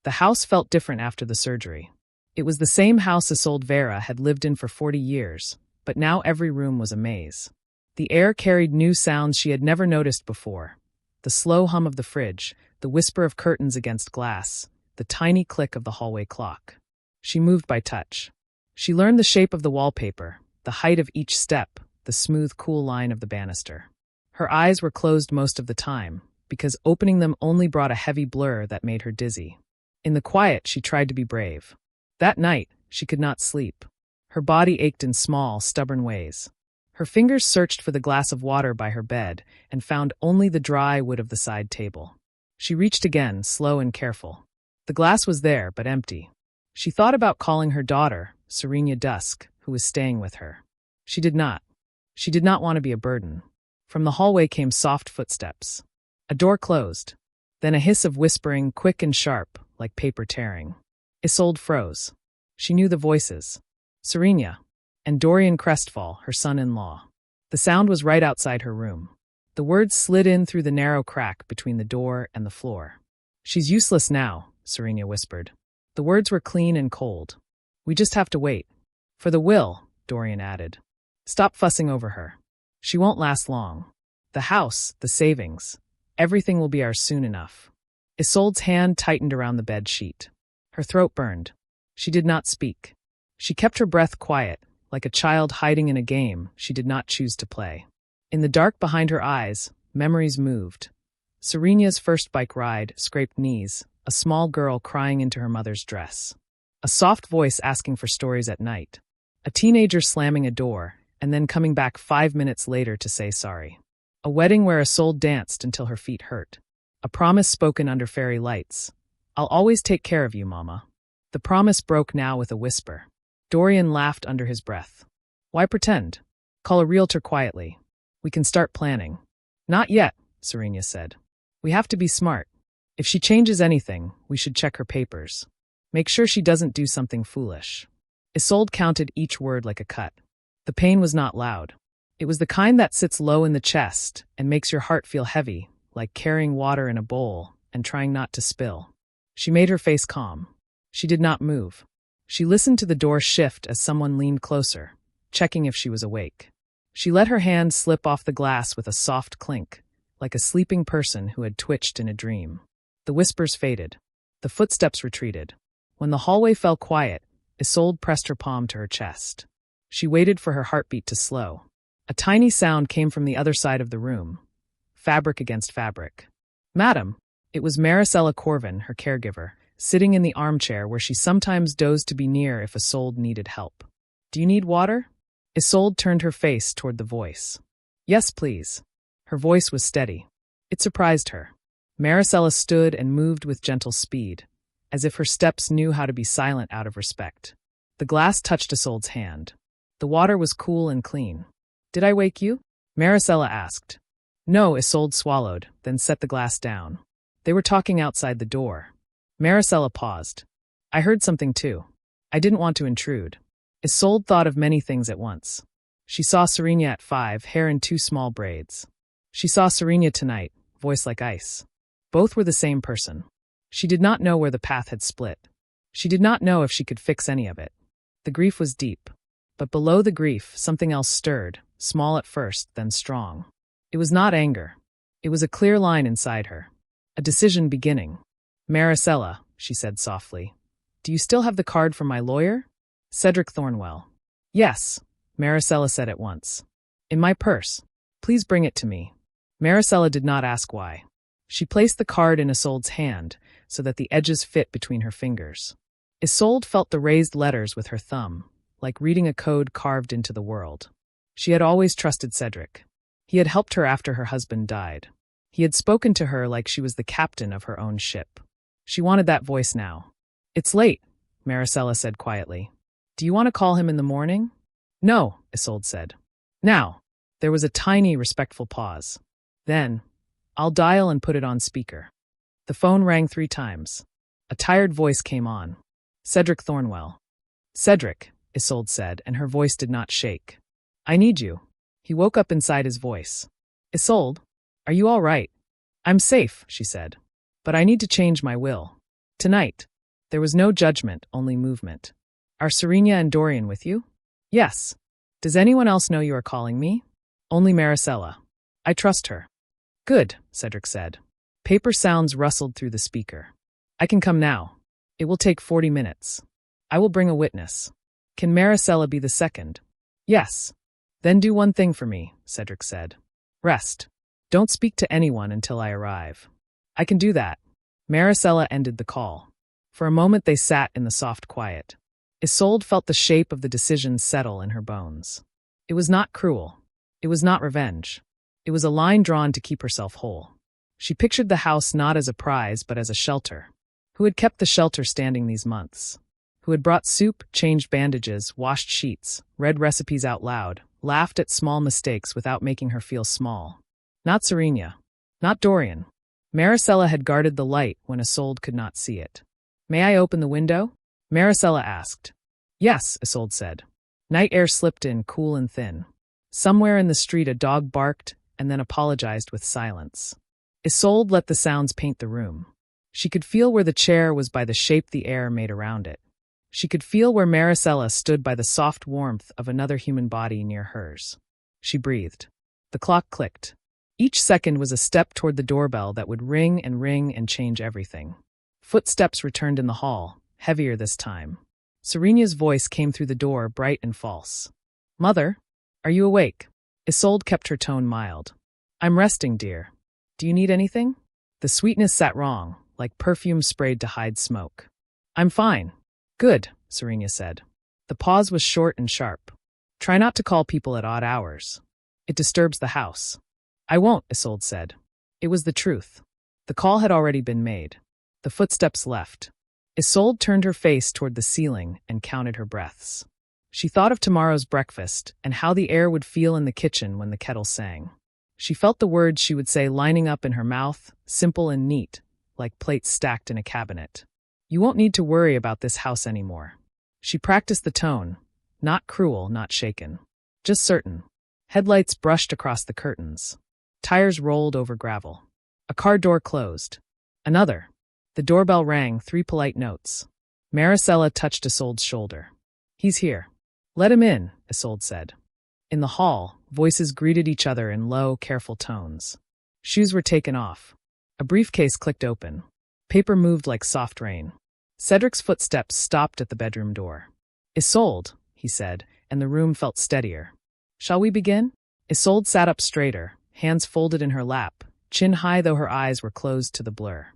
The house felt different after the surgery. It was the same house Isolde Vera had lived in for 40 years, but now every room was a maze. The air carried new sounds she had never noticed before. The slow hum of the fridge, the whisper of curtains against glass, the tiny click of the hallway clock. She moved by touch. She learned the shape of the wallpaper, the height of each step, the smooth, cool line of the banister. Her eyes were closed most of the time, because opening them only brought a heavy blur that made her dizzy. In the quiet, she tried to be brave. That night, she could not sleep. Her body ached in small, stubborn ways. Her fingers searched for the glass of water by her bed and found only the dry wood of the side table. She reached again, slow and careful. The glass was there, but empty. She thought about calling her daughter, Serena Dusk, who was staying with her. She did not. She did not want to be a burden. From the hallway came soft footsteps. A door closed. Then a hiss of whispering, quick and sharp, like paper tearing. Isolde froze. She knew the voices. Serena, and Dorian Crestfall, her son-in-law. The sound was right outside her room. The words slid in through the narrow crack between the door and the floor. "She's useless now," Serena whispered. The words were clean and cold. "We just have to wait." "For the will," Dorian added. "Stop fussing over her. She won't last long. The house, the savings, everything will be ours soon enough." Isolde's hand tightened around the bed sheet. Her throat burned. She did not speak. She kept her breath quiet, like a child hiding in a game she did not choose to play. In the dark behind her eyes, memories moved. Serena's first bike ride, scraped knees, a small girl crying into her mother's dress. A soft voice asking for stories at night. A teenager slamming a door, and then coming back 5 minutes later to say sorry. A wedding where Isolde danced until her feet hurt. A promise spoken under fairy lights. "I'll always take care of you, Mama." The promise broke now with a whisper. Dorian laughed under his breath. "Why pretend? Call a realtor quietly. We can start planning." "Not yet," Serena said. "We have to be smart. If she changes anything, we should check her papers. Make sure she doesn't do something foolish." Isolde counted each word like a cut. The pain was not loud. It was the kind that sits low in the chest and makes your heart feel heavy, like carrying water in a bowl and trying not to spill. She made her face calm. She did not move. She listened to the door shift as someone leaned closer, checking if she was awake. She let her hand slip off the glass with a soft clink, like a sleeping person who had twitched in a dream. The whispers faded. The footsteps retreated. When the hallway fell quiet, Isolde pressed her palm to her chest. She waited for her heartbeat to slow. A tiny sound came from the other side of the room. Fabric against fabric. "Madam," it was Maricela Corvin, her caregiver, sitting in the armchair where she sometimes dozed to be near if Isolde needed help. "Do you need water?" Isolde turned her face toward the voice. "Yes, please." Her voice was steady. It surprised her. Maricela stood and moved with gentle speed, as if her steps knew how to be silent out of respect. The glass touched Isolde's hand. The water was cool and clean. "Did I wake you?" Maricela asked. "No," Isolde swallowed, then set the glass down. They were talking outside the door. Maricela paused. "I heard something too. I didn't want to intrude." Isolde thought of many things at once. She saw Serena at 5, hair in 2 small braids. She saw Serena tonight, voice like ice. Both were the same person. She did not know where the path had split. She did not know if she could fix any of it. The grief was deep. But below the grief, something else stirred, small at first, then strong. It was not anger. It was a clear line inside her. A decision beginning. "Maricela," she said softly, "do you still have the card from my lawyer?" "Cedric Thornwell." "Yes," Maricela said at once. "In my purse. Please bring it to me." Maricela did not ask why. She placed the card in Isolde's hand so that the edges fit between her fingers. Isolde felt the raised letters with her thumb, like reading a code carved into the world. She had always trusted Cedric. He had helped her after her husband died. He had spoken to her like she was the captain of her own ship. She wanted that voice now. "It's late," Maricela said quietly. "Do you want to call him in the morning?" "No," Isolde said. "Now." There was a tiny, respectful pause. Then, "I'll dial and put it on speaker." The phone rang 3 times. A tired voice came on. "Cedric Thornwell." "Cedric," Isolde said, and her voice did not shake. "I need you." He woke up inside his voice. "Isolde, are you all right?" "I'm safe," she said. "But I need to change my will. Tonight." There was no judgment, only movement. Are Serena and Dorian with you? Yes. Does anyone else know you are calling me? Only Maricela. I trust her. Good, Cedric said. Paper sounds rustled through the speaker. I can come now. It will take 40 minutes. I will bring a witness. Can Maricela be the second? Yes. Then do one thing for me, Cedric said. Rest. Don't speak to anyone until I arrive. I can do that. Maricela ended the call. For a moment they sat in the soft quiet. Isolde felt the shape of the decision settle in her bones. It was not cruel. It was not revenge. It was a line drawn to keep herself whole. She pictured the house not as a prize but as a shelter. Who had kept the shelter standing these months? Who had brought soup, changed bandages, washed sheets, read recipes out loud, laughed at small mistakes without making her feel small? Not Serena. Not Dorian. Maricela had guarded the light when Isolde could not see it. May I open the window? Maricela asked. Yes, Isolde said. Night air slipped in, cool and thin. Somewhere in the street a dog barked and then apologized with silence. Isolde let the sounds paint the room. She could feel where the chair was by the shape the air made around it. She could feel where Maricela stood by the soft warmth of another human body near hers. She breathed. The clock clicked. Each second was a step toward the doorbell that would ring and change everything. Footsteps returned in the hall, heavier this time. Serena's voice came through the door, bright and false. Mother, are you awake? Isolde kept her tone mild. I'm resting, dear. Do you need anything? The sweetness sat wrong, like perfume sprayed to hide smoke. I'm fine. Good, Serena said. The pause was short and sharp. Try not to call people at odd hours. It disturbs the house. I won't, Isolde said. It was the truth. The call had already been made. The footsteps left. Isolde turned her face toward the ceiling and counted her breaths. She thought of tomorrow's breakfast and how the air would feel in the kitchen when the kettle sang. She felt the words she would say lining up in her mouth, simple and neat, like plates stacked in a cabinet. You won't need to worry about this house anymore. She practiced the tone, not cruel, not shaken. Just certain. Headlights brushed across the curtains. Tires rolled over gravel. A car door closed. Another. The doorbell rang, 3 polite notes. Maricela touched Isolde's shoulder. He's here. Let him in, Isolde said. In the hall, voices greeted each other in low, careful tones. Shoes were taken off. A briefcase clicked open. Paper moved like soft rain. Cedric's footsteps stopped at the bedroom door. Isolde, he said, and the room felt steadier. Shall we begin? Isolde sat up straighter, hands folded in her lap, chin high though her eyes were closed to the blur.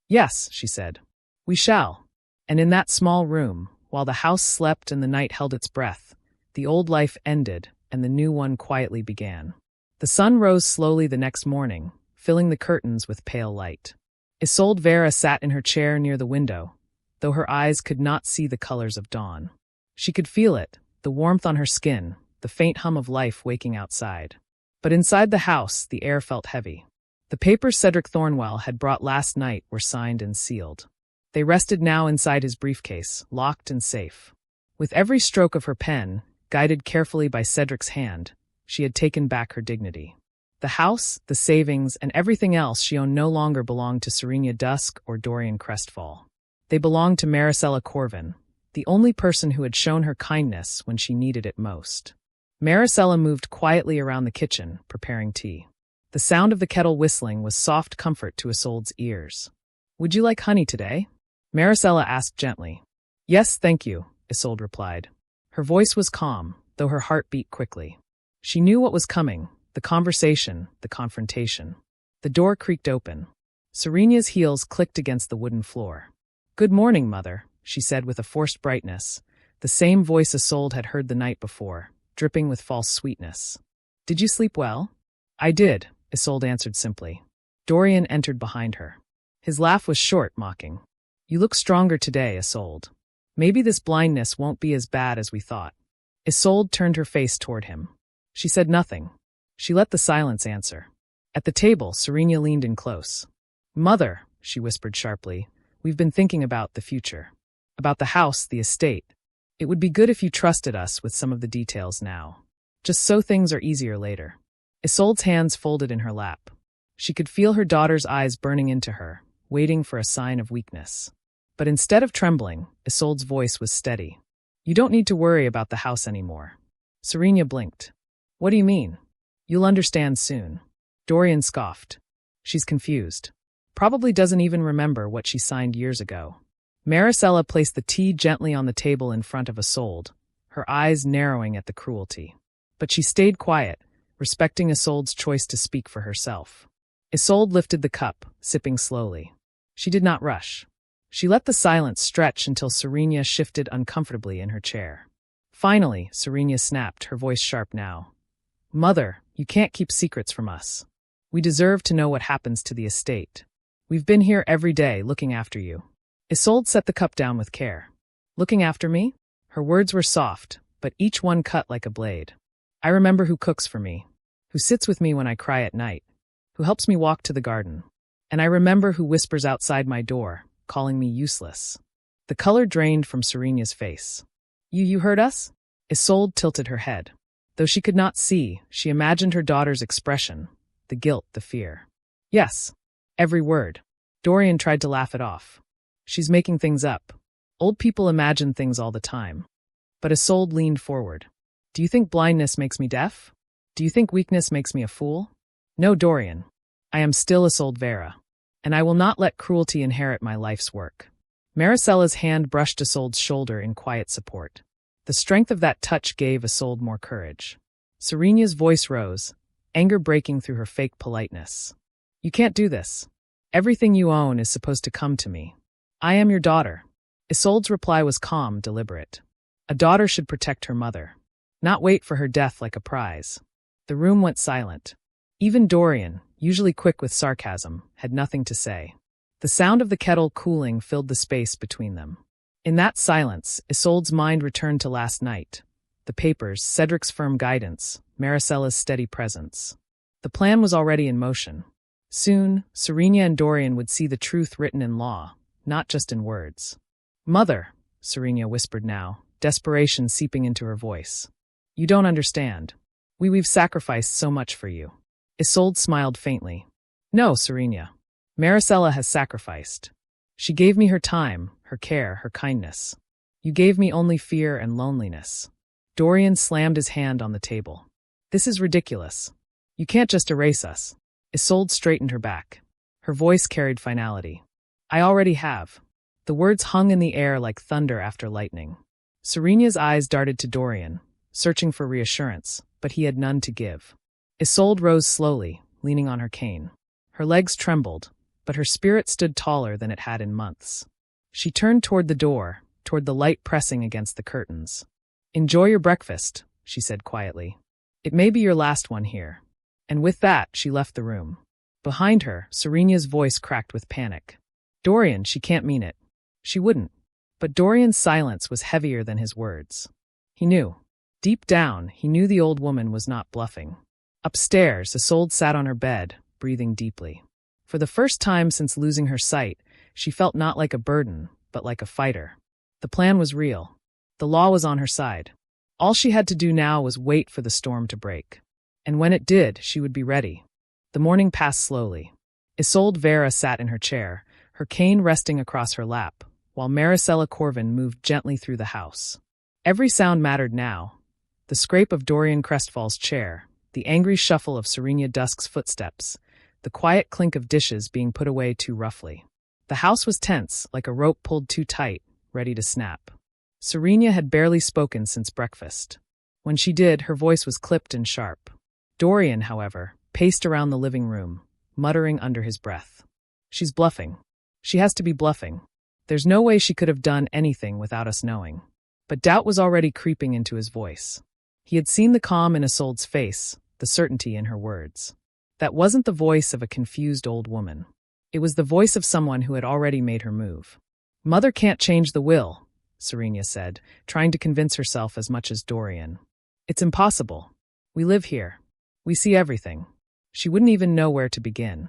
Yes, she said. We shall. And in that small room, while the house slept and the night held its breath, the old life ended and the new one quietly began. The sun rose slowly the next morning, filling the curtains with pale light. Isolde Vera sat in her chair near the window, though her eyes could not see the colors of dawn. She could feel it, the warmth on her skin, the faint hum of life waking outside. But inside the house, the air felt heavy. The papers Cedric Thornwell had brought last night were signed and sealed. They rested now inside his briefcase, locked and safe. With every stroke of her pen, guided carefully by Cedric's hand, she had taken back her dignity. The house, the savings, and everything else she owned no longer belonged to Serena Dusk or Dorian Crestfall. They belonged to Maricela Corvin, the only person who had shown her kindness when she needed it most. Maricela moved quietly around the kitchen, preparing tea. The sound of the kettle whistling was soft comfort to Isolde's ears. Would you like honey today? Maricela asked gently. Yes, thank you, Isolde replied. Her voice was calm, though her heart beat quickly. She knew what was coming, the conversation, the confrontation. The door creaked open. Serena's heels clicked against the wooden floor. Good morning, Mother, she said with a forced brightness, the same voice Isolde had heard the night before, dripping with false sweetness. Did you sleep well? I did, Isolde answered simply. Dorian entered behind her. His laugh was short, mocking. You look stronger today, Isolde. Maybe this blindness won't be as bad as we thought. Isolde turned her face toward him. She said nothing. She let the silence answer. At the table, Serena leaned in close. Mother, she whispered sharply, we've been thinking about the future. About the house, the estate. It would be good if you trusted us with some of the details now. Just so things are easier later. Isolde's hands folded in her lap. She could feel her daughter's eyes burning into her, waiting for a sign of weakness. But instead of trembling, Isolde's voice was steady. You don't need to worry about the house anymore. Serena blinked. What do you mean? You'll understand soon. Dorian scoffed. She's confused. Probably doesn't even remember what she signed years ago. Maricela placed the tea gently on the table in front of Isolde, her eyes narrowing at the cruelty. But she stayed quiet, respecting Isolde's choice to speak for herself. Isolde lifted the cup, sipping slowly. She did not rush. She let the silence stretch until Serena shifted uncomfortably in her chair. Finally, Serena snapped, her voice sharp now. Mother, you can't keep secrets from us. We deserve to know what happens to the estate. We've been here every day, looking after you. Isolde set the cup down with care. Looking after me? Her words were soft, but each one cut like a blade. I remember who cooks for me, who sits with me when I cry at night, who helps me walk to the garden. And I remember who whispers outside my door, calling me useless. The color drained from Serena's face. You heard us? Isolde tilted her head. Though she could not see, she imagined her daughter's expression, the guilt, the fear. Yes, every word. Dorian tried to laugh it off. She's making things up. Old people imagine things all the time. But Isolde leaned forward. Do you think blindness makes me deaf? Do you think weakness makes me a fool? No, Dorian. I am still Isolde Vera, and I will not let cruelty inherit my life's work. Maricela's hand brushed Isolde's shoulder in quiet support. The strength of that touch gave Isolde more courage. Serena's voice rose, anger breaking through her fake politeness. You can't do this. Everything you own is supposed to come to me. I am your daughter. Isolde's reply was calm, deliberate. A daughter should protect her mother, not wait for her death like a prize. The room went silent. Even Dorian, usually quick with sarcasm, had nothing to say. The sound of the kettle cooling filled the space between them. In that silence, Isolde's mind returned to last night. The papers, Cedric's firm guidance, Maricela's steady presence. The plan was already in motion. Soon, Serena and Dorian would see the truth written in law, not just in words. Mother, Serena whispered now, desperation seeping into her voice. You don't understand. We've sacrificed so much for you. Isolde smiled faintly. No, Serena. Maricela has sacrificed. She gave me her time, her care, her kindness. You gave me only fear and loneliness. Dorian slammed his hand on the table. This is ridiculous. You can't just erase us. Isolde straightened her back. Her voice carried finality. I already have. The words hung in the air like thunder after lightning. Serena's eyes darted to Dorian, searching for reassurance, but he had none to give. Isolde rose slowly, leaning on her cane. Her legs trembled, but her spirit stood taller than it had in months. She turned toward the door, toward the light pressing against the curtains. Enjoy your breakfast, she said quietly. It may be your last one here. And with that, she left the room. Behind her, Serena's voice cracked with panic. Dorian, she can't mean it. She wouldn't. But Dorian's silence was heavier than his words. He knew. Deep down, he knew the old woman was not bluffing. Upstairs, Isolde sat on her bed, breathing deeply. For the first time since losing her sight, she felt not like a burden, but like a fighter. The plan was real. The law was on her side. All she had to do now was wait for the storm to break. And when it did, she would be ready. The morning passed slowly. Isolde Vera sat in her chair, her cane resting across her lap, while Maricela Corvin moved gently through the house. Every sound mattered now. The scrape of Dorian Crestfall's chair, the angry shuffle of Serena Dusk's footsteps, the quiet clink of dishes being put away too roughly. The house was tense, like a rope pulled too tight, ready to snap. Serena had barely spoken since breakfast. When she did, her voice was clipped and sharp. Dorian, however, paced around the living room, muttering under his breath. She's bluffing. She has to be bluffing. There's no way she could have done anything without us knowing. But doubt was already creeping into his voice. He had seen the calm in Isolde's face, the certainty in her words. That wasn't the voice of a confused old woman. It was the voice of someone who had already made her move. Mother can't change the will, Serena said, trying to convince herself as much as Dorian. It's impossible. We live here. We see everything. She wouldn't even know where to begin.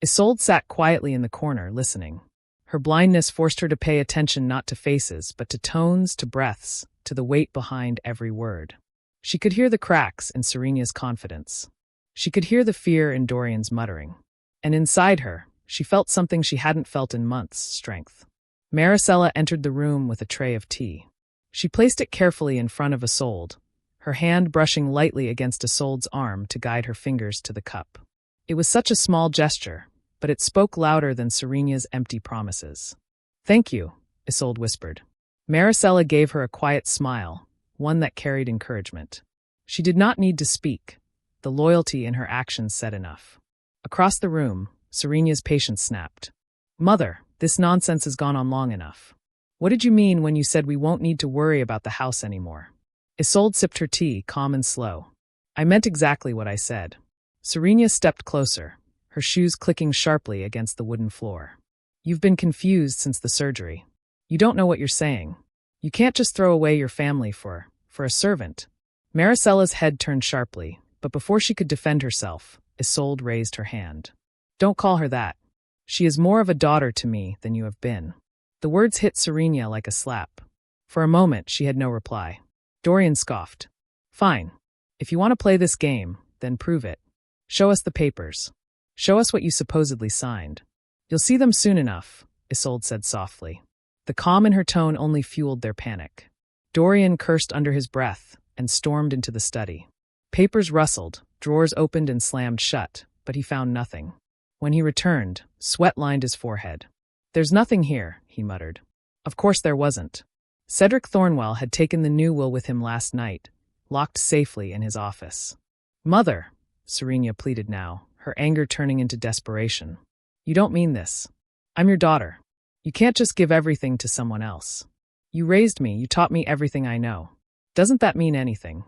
Isolde sat quietly in the corner, listening. Her blindness forced her to pay attention not to faces, but to tones, to breaths, to the weight behind every word. She could hear the cracks in Serena's confidence. She could hear the fear in Dorian's muttering. And inside her, she felt something she hadn't felt in months, strength. Maricela entered the room with a tray of tea. She placed it carefully in front of Isolde, her hand brushing lightly against Isolde's arm to guide her fingers to the cup. It was such a small gesture, but it spoke louder than Serena's empty promises. "Thank you," Isolde whispered. Maricela gave her a quiet smile, one that carried encouragement. She did not need to speak. The loyalty in her actions said enough. Across the room, Serena's patience snapped. "Mother, this nonsense has gone on long enough. What did you mean when you said we won't need to worry about the house anymore?" Isolde sipped her tea, calm and slow. "I meant exactly what I said." Serena stepped closer, her shoes clicking sharply against the wooden floor. "You've been confused since the surgery. You don't know what you're saying. You can't just throw away your family for a servant." Maricela's head turned sharply, but before she could defend herself, Isolde raised her hand. "Don't call her that. She is more of a daughter to me than you have been." The words hit Serena like a slap. For a moment, she had no reply. Dorian scoffed. "Fine. If you want to play this game, then prove it. Show us the papers. Show us what you supposedly signed. You'll see them soon enough," Isolde said softly. The calm in her tone only fueled their panic. Dorian cursed under his breath and stormed into the study. Papers rustled, drawers opened and slammed shut, but he found nothing. When he returned, sweat lined his forehead. "There's nothing here," he muttered. Of course there wasn't. Cedric Thornwell had taken the new will with him last night, locked safely in his office. "Mother," Serena pleaded now, her anger turning into desperation. "You don't mean this. I'm your daughter. You can't just give everything to someone else. You raised me, you taught me everything I know. Doesn't that mean anything?"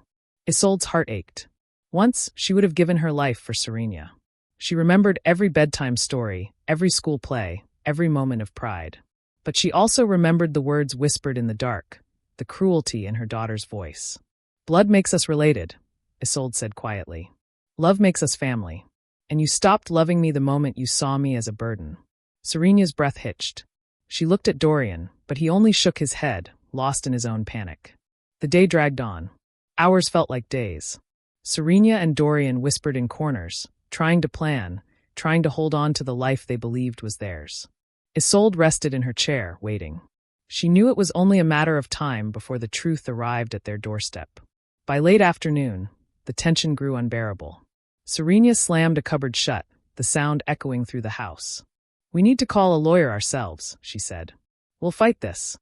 Isolde's heart ached. Once, she would have given her life for Serena. She remembered every bedtime story, every school play, every moment of pride. But she also remembered the words whispered in the dark, the cruelty in her daughter's voice. "Blood makes us related," Isolde said quietly. "Love makes us family. And you stopped loving me the moment you saw me as a burden." Serena's breath hitched. She looked at Dorian, but he only shook his head, lost in his own panic. The day dragged on. Hours felt like days. Serena and Dorian whispered in corners, trying to plan, trying to hold on to the life they believed was theirs. Isolde rested in her chair, waiting. She knew it was only a matter of time before the truth arrived at their doorstep. By late afternoon, the tension grew unbearable. Serena slammed a cupboard shut, the sound echoing through the house. "We need to call a lawyer ourselves," she said. "We'll fight this."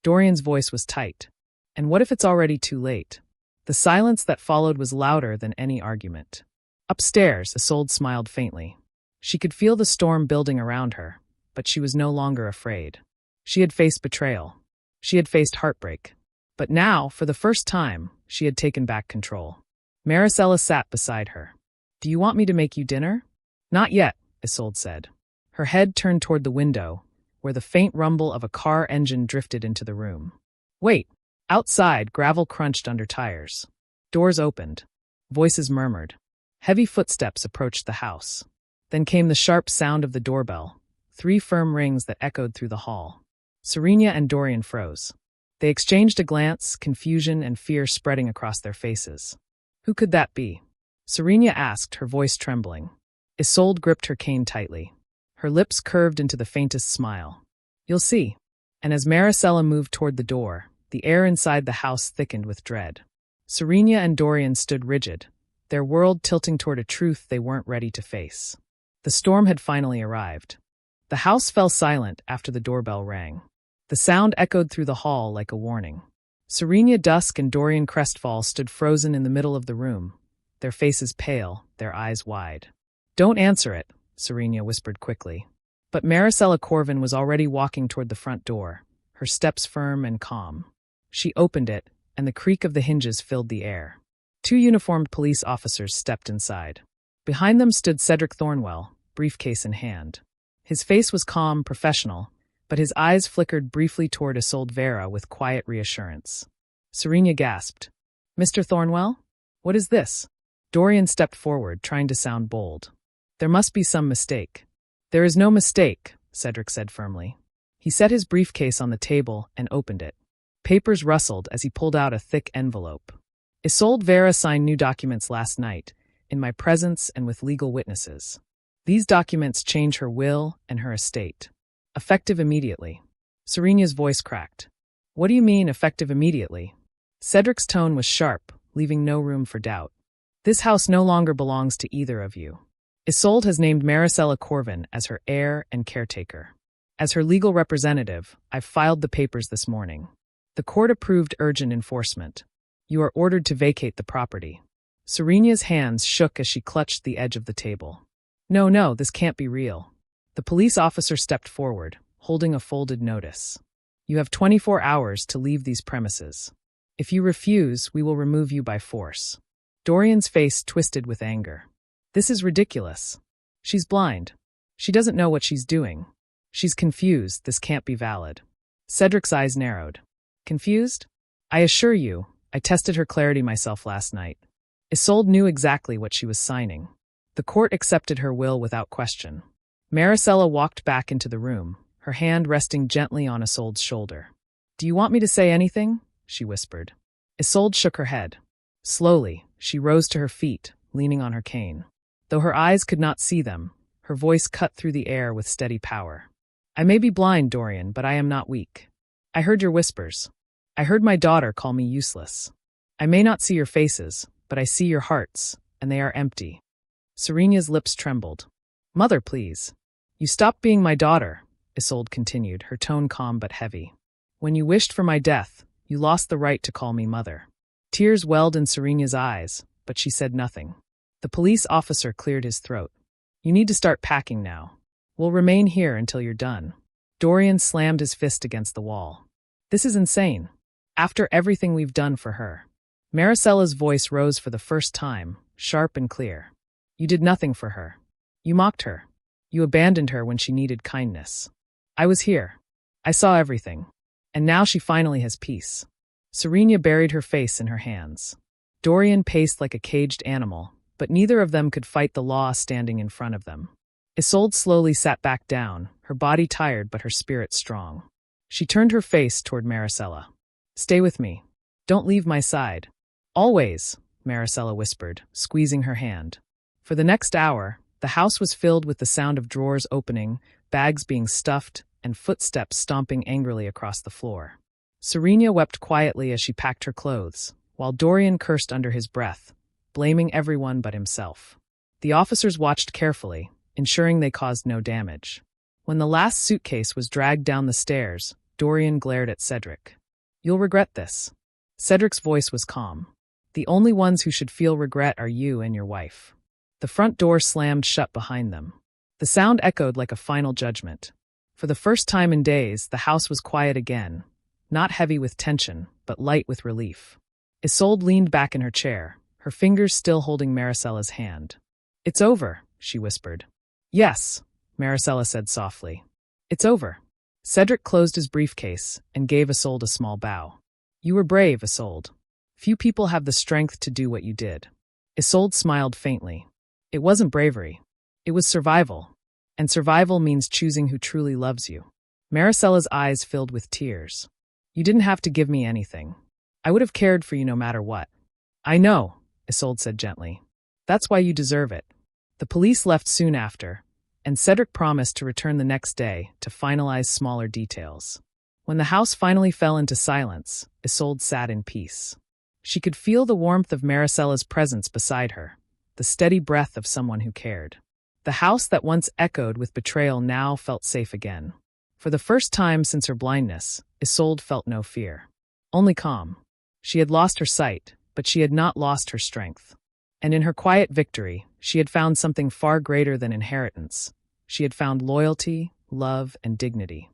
Dorian's voice was tight. "And what if it's already too late?" The silence that followed was louder than any argument. Upstairs, Isolde smiled faintly. She could feel the storm building around her, but she was no longer afraid. She had faced betrayal. She had faced heartbreak. But now, for the first time, she had taken back control. Maricela sat beside her. "Do you want me to make you dinner?" "Not yet," Isolde said. Her head turned toward the window, where the faint rumble of a car engine drifted into the room. "Wait." Outside, gravel crunched under tires. Doors opened. Voices murmured. Heavy footsteps approached the house. Then came the sharp sound of the doorbell, 3 firm rings that echoed through the hall. Serena and Dorian froze. They exchanged a glance, confusion and fear spreading across their faces. "Who could that be?" Serena asked, her voice trembling. Isolde gripped her cane tightly. Her lips curved into the faintest smile. "You'll see." And as Maricela moved toward the door, the air inside the house thickened with dread. Serena and Dorian stood rigid, their world tilting toward a truth they weren't ready to face. The storm had finally arrived. The house fell silent after the doorbell rang. The sound echoed through the hall like a warning. Serena Dusk and Dorian Crestfall stood frozen in the middle of the room, their faces pale, their eyes wide. "Don't answer it," Serena whispered quickly. But Maricela Corvin was already walking toward the front door, her steps firm and calm. She opened it, and the creak of the hinges filled the air. 2 uniformed police officers stepped inside. Behind them stood Cedric Thornwell, briefcase in hand. His face was calm, professional, but his eyes flickered briefly toward Isolde Vera with quiet reassurance. Serena gasped. "Mr. Thornwell? What is this?" Dorian stepped forward, trying to sound bold. "There must be some mistake." "There is no mistake," Cedric said firmly. He set his briefcase on the table and opened it. Papers rustled as he pulled out a thick envelope. "Isolde Vera signed new documents last night, in my presence and with legal witnesses. These documents change her will and her estate. Effective immediately." Serena's voice cracked. What do you mean, effective immediately? Cedric's tone was sharp, leaving no room for doubt. This house no longer belongs to either of you. Isolde has named Maricela Corvin as her heir and caretaker. As her legal representative, I've filed the papers this morning. The court approved urgent enforcement. You are ordered to vacate the property. Serena's hands shook as she clutched the edge of the table. No, this can't be real. The police officer stepped forward, holding a folded notice. You have 24 hours to leave these premises. If you refuse, we will remove you by force. Dorian's face twisted with anger. This is ridiculous. She's blind. She doesn't know what she's doing. She's confused. This can't be valid. Cedric's eyes narrowed. Confused? I assure you, I tested her clarity myself last night. Isolde knew exactly what she was signing. The court accepted her will without question. Maricela walked back into the room, her hand resting gently on Isolde's shoulder. Do you want me to say anything? She whispered. Isolde shook her head. Slowly, she rose to her feet, leaning on her cane. Though her eyes could not see them, her voice cut through the air with steady power. I may be blind, Dorian, but I am not weak. I heard your whispers. I heard my daughter call me useless. I may not see your faces, but I see your hearts, and they are empty. Serena's lips trembled. Mother, please. You stopped being my daughter, Isolde continued, her tone calm but heavy. When you wished for my death, you lost the right to call me mother. Tears welled in Serena's eyes, but she said nothing. The police officer cleared his throat. You need to start packing now. We'll remain here until you're done. Dorian slammed his fist against the wall. This is insane. After everything we've done for her. Maricela's voice rose for the first time, sharp and clear. You did nothing for her. You mocked her. You abandoned her when she needed kindness. I was here. I saw everything. And now she finally has peace. Serena buried her face in her hands. Dorian paced like a caged animal, but neither of them could fight the law standing in front of them. Isolde slowly sat back down, her body tired but her spirit strong. She turned her face toward Maricela. Stay with me. Don't leave my side. Always, Maricela whispered, squeezing her hand. For the next hour, the house was filled with the sound of drawers opening, bags being stuffed, and footsteps stomping angrily across the floor. Serena wept quietly as she packed her clothes, while Dorian cursed under his breath, blaming everyone but himself. The officers watched carefully, ensuring they caused no damage. When the last suitcase was dragged down the stairs, Dorian glared at Cedric. You'll regret this. Cedric's voice was calm. The only ones who should feel regret are you and your wife. The front door slammed shut behind them. The sound echoed like a final judgment. For the first time in days, the house was quiet again, not heavy with tension, but light with relief. Isolde leaned back in her chair, her fingers still holding Maricela's hand. It's over, she whispered. Yes, Maricela said softly. It's over. Cedric closed his briefcase and gave Isolde a small bow. You were brave, Isolde. Few people have the strength to do what you did. Isolde smiled faintly. It wasn't bravery. It was survival. And survival means choosing who truly loves you. Maricela's eyes filled with tears. You didn't have to give me anything. I would have cared for you no matter what. I know, Isolde said gently. That's why you deserve it. The police left soon after, and Cedric promised to return the next day to finalize smaller details. When the house finally fell into silence, Isolde sat in peace. She could feel the warmth of Maricela's presence beside her, the steady breath of someone who cared. The house that once echoed with betrayal now felt safe again. For the first time since her blindness, Isolde felt no fear. Only calm. She had lost her sight, but she had not lost her strength. And in her quiet victory, she had found something far greater than inheritance. She had found loyalty, love, and dignity.